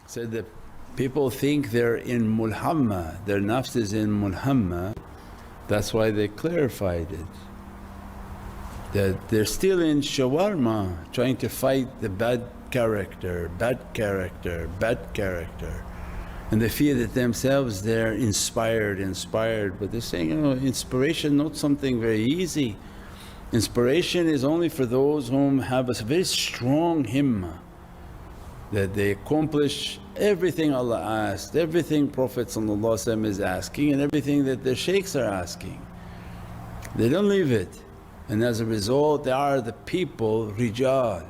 So the people think they're in mulhamma, their nafs is in mulhamma, that's why they clarified it. That they're still in shawarma trying to fight the bad character, bad character, bad character. And they feel that themselves they're inspired, but they're saying, inspiration not something very easy. Inspiration is only for those whom have a very strong himmah, that they accomplish everything Allah asked, everything Prophet is asking and everything that their shaykhs are asking. They don't leave it, and as a result they are the people Rijal,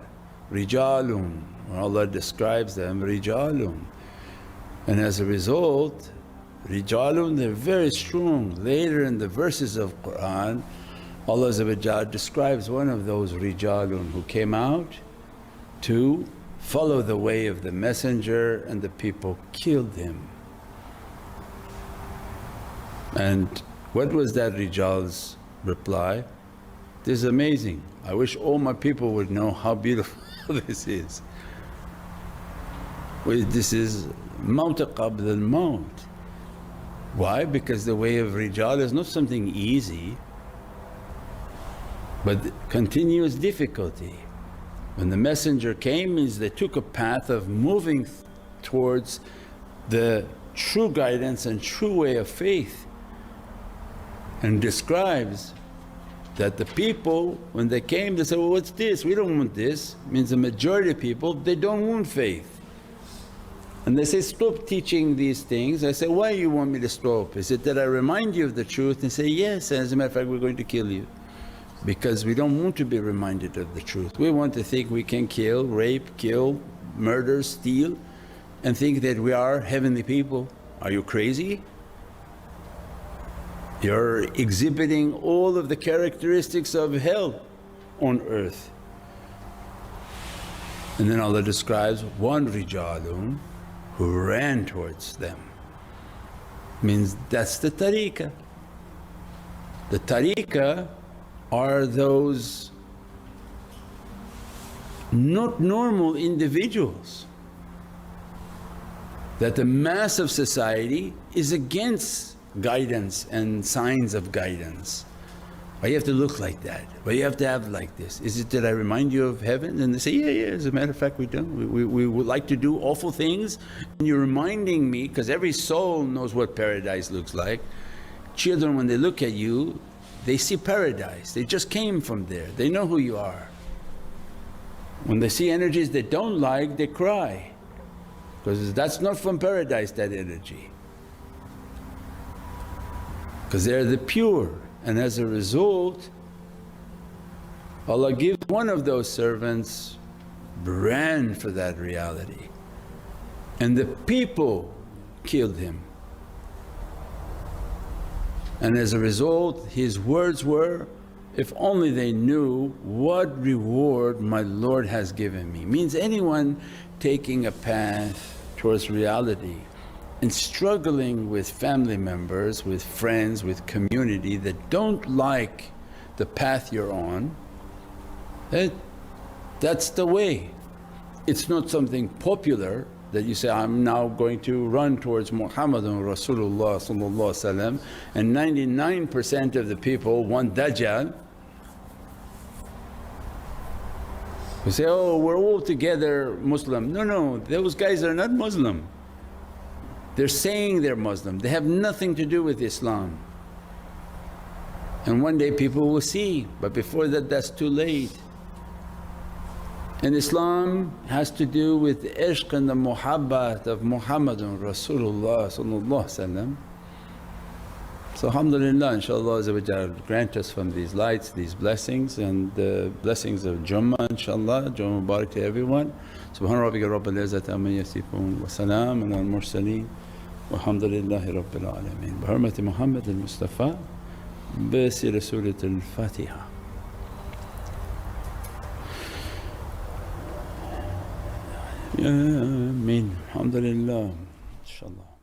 Rijalun, where Allah describes them Rijalun. And as a result, Rijalun, they're very strong. Later in the verses of Qur'an, Allah describes one of those Rijalun who came out to follow the way of the messenger and the people killed him. And what was that Rijal's reply? This is amazing, I wish all my people would know how beautiful this is. This is Mawt qabl al-Mawt. Why? Because the way of Rijal is not something easy but continuous difficulty. When the messenger came means they took a path of moving towards the true guidance and true way of faith, and describes that the people when they came they said, well, what's this? We don't want this. Means the majority of people they don't want faith. And they say, stop teaching these things. I say, why you want me to stop? Is it that I remind you of the truth? And say, yes, and as a matter of fact we're going to kill you. Because we don't want to be reminded of the truth. We want to think we can kill, rape, kill, murder, steal and think that we are heavenly people. Are you crazy? You're exhibiting all of the characteristics of hell on earth. And then Allah describes one Rijalun who ran towards them, means that's the Tariqah. The Tariqah are those not normal individuals that the mass of society is against guidance and signs of guidance. Why you have to look like that? Why you have to have like this? Is it that I remind you of heaven? And they say, yeah, as a matter of fact we don't. We would like to do awful things and you're reminding me, because every soul knows what paradise looks like. Children when they look at you they see paradise, they just came from there, they know who you are. When they see energies they don't like they cry, because that's not from paradise, that energy. Because they're the pure, and as a result Allah gives one of those servants ran for that reality and the people killed him. And as a result his words were, if only they knew what reward my Lord has given me. Means anyone taking a path towards reality and struggling with family members, with friends, with community that don't like the path you're on, that's the way. It's not something popular that you say, I'm now going to run towards Muhammadan Rasulullah and 99% of the people want dajjal. We say, oh we're all together Muslim. No, those guys are not Muslim. They're saying they're Muslim, they have nothing to do with Islam. And one day people will see, but before that that's too late. And Islam has to do with the ishq and the muhabbat of Muhammadan Rasulullah. So alhamdulillah, inshaAllah grant us from these lights, these blessings, and the blessings of Jummah inshaAllah. Jummah Mubarak to everyone. Subhana rabbika rabbil izzati amma yasifoon wa salaamun ala al-mursaleen walhamdulillahi rabbil alameen. Bi hurmati Muhammad al-Mustafa bi siri Surat al-Fatiha. Ya Ameen, alhamdulillah, inshaAllah.